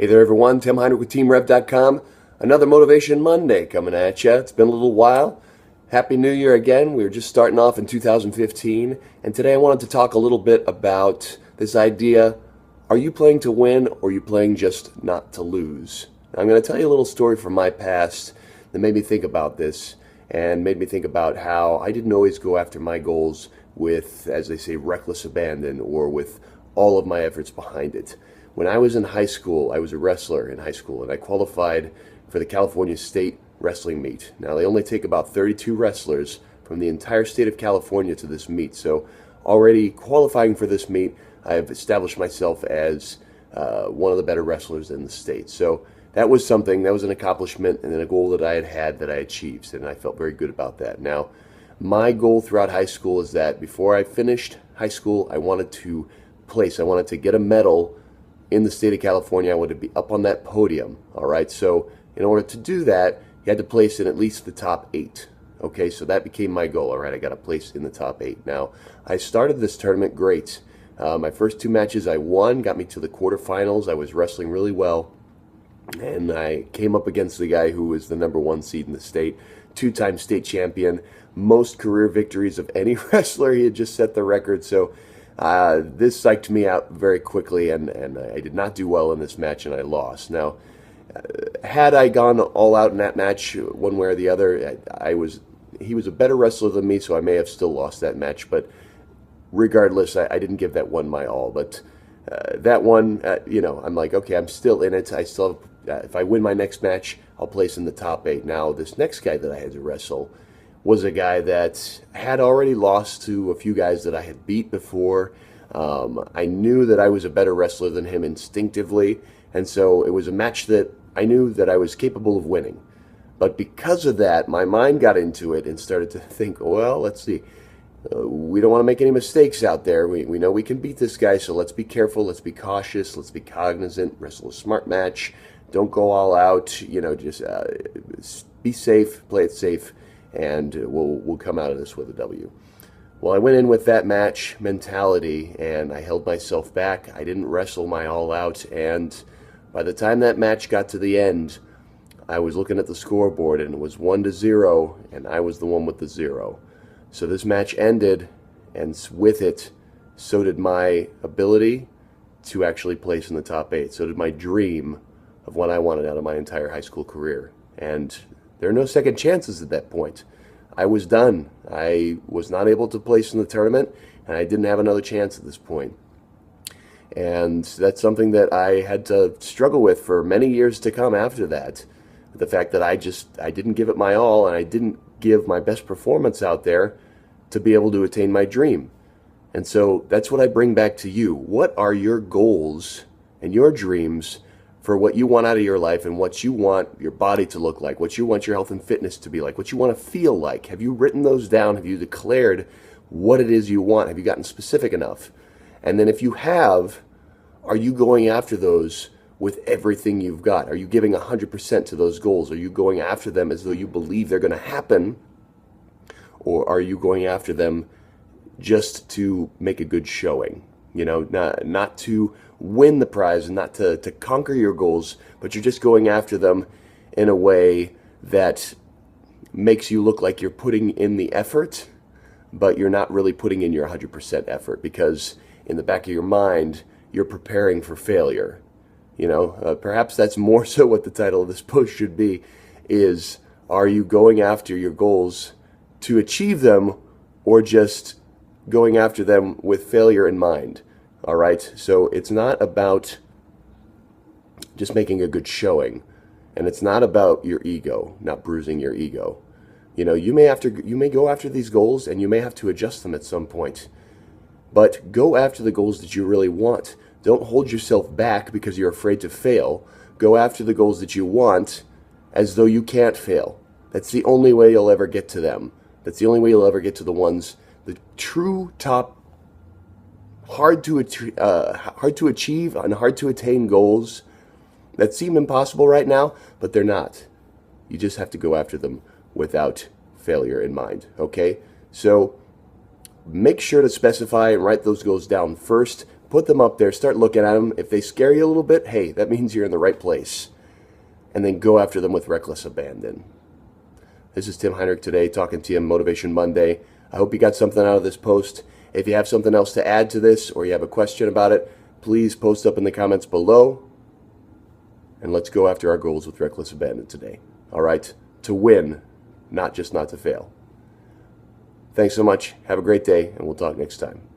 Hey there, everyone. Tim Heinrich with TeamRev.com. Another Motivation Monday coming at you. It's been a little while. Happy New Year again. We were just starting off in 2015, and today I wanted to talk a little bit about this idea: are you playing to win, or are you playing just not to lose? Now, I'm going to tell you a little story from my past that made me think about this, and made me think about how I didn't always go after my goals with, as they say, reckless abandon, or with all of my efforts behind it. When I was in high school, I was a wrestler in high school, and I qualified for the California State Wrestling Meet. Now, they only take about 32 wrestlers from the entire state of California to this meet. So already qualifying for this meet, I've established myself as one of the better wrestlers in the state. So that was something, that was an accomplishment and then a goal that I had that I achieved, and I felt very good about that. Now, my goal throughout high school is that before I finished high school, I wanted to place, I wanted to get a medal in the state of California. I wanted to be up on that podium, all right? So in order to do that, you had to place in at least the top 8, okay? So that became my goal, all right? I got to place in the top 8. Now, I started this tournament great. My first 2 matches I won, got me to the quarterfinals. I was wrestling really well, and I came up against the guy who was the #1 seed in the state, 2-time state champion, most career victories of any wrestler. He had just set the record, so this psyched me out very quickly, and I did not do well in this match, and I lost. Now, had I gone all out in that match, one way or the other, he was a better wrestler than me, so I may have still lost that match. But regardless, I didn't give that one my all. But that one, I'm like, okay, I'm still in it. I still have, if I win my next match, I'll place in the top 8. Now, this next guy that I had to wrestle was a guy that had already lost to a few guys that I had beat before. I knew that I was a better wrestler than him instinctively, and so it was a match that I knew that I was capable of winning. But because of that, my mind got into it and started to think, well, let's see. We don't want to make any mistakes out there. We know we can beat this guy, so let's be careful, let's be cautious, let's be cognizant, wrestle a smart match, don't go all out, just be safe, play it safe, and we'll come out of this with a W. Well, I went in with that match mentality, and I held myself back. I didn't wrestle my all out, and by the time that match got to the end, I was looking at the scoreboard, and it was 1-0, and I was the one with the 0. So this match ended, and with it, so did my ability to actually place in the top 8. So did my dream of what I wanted out of my entire high school career. And there are no second chances at that point. I was done. I was not able to place in the tournament, and I didn't have another chance at this point. And that's something that I had to struggle with for many years to come after that. The fact that I didn't give it my all, and I didn't give my best performance out there to be able to attain my dream. And so that's what I bring back to you. What are your goals and your dreams for what you want out of your life, and what you want your body to look like, what you want your health and fitness to be like, what you want to feel like? Have you written those down? Have you declared what it is you want? Have you gotten specific enough? And then if you have, are you going after those with everything you've got? Are you giving 100% to those goals? Are you going after them as though you believe they're going to happen? Or are you going after them just to make a good showing? Not to win the prize, and not to conquer your goals, but you're just going after them in a way that makes you look like you're putting in the effort, but you're not really putting in your 100% effort, because in the back of your mind, you're preparing for failure. Perhaps that's more so what the title of this post should be, is, are you going after your goals to achieve them, or just going after them with failure in mind? All right, so it's not about just making a good showing, and it's not about your ego, not bruising your ego. You may go after these goals, and you may have to adjust them at some point, but go after the goals that you really want. Don't hold yourself back because you're afraid to fail. Go after the goals that you want as though you can't fail. That's the only way you'll ever get to them. That's the only way you'll ever get to the true top, hard to achieve and hard to attain goals that seem impossible right now, but they're not. You just have to go after them without failure in mind, okay? So make sure to specify and write those goals down first put them up there, start looking at them. If they scare you a little bit, hey, that means you're in the right place. And then go after them with reckless abandon. This is Tim Heinrich today, talking to you on Motivation Monday. I hope you got something out of this post. If you have something else to add to this, or you have a question about it, please post up in the comments below. And let's go after our goals with reckless abandon today. All right? To win, not just not to fail. Thanks so much. Have a great day, and we'll talk next time.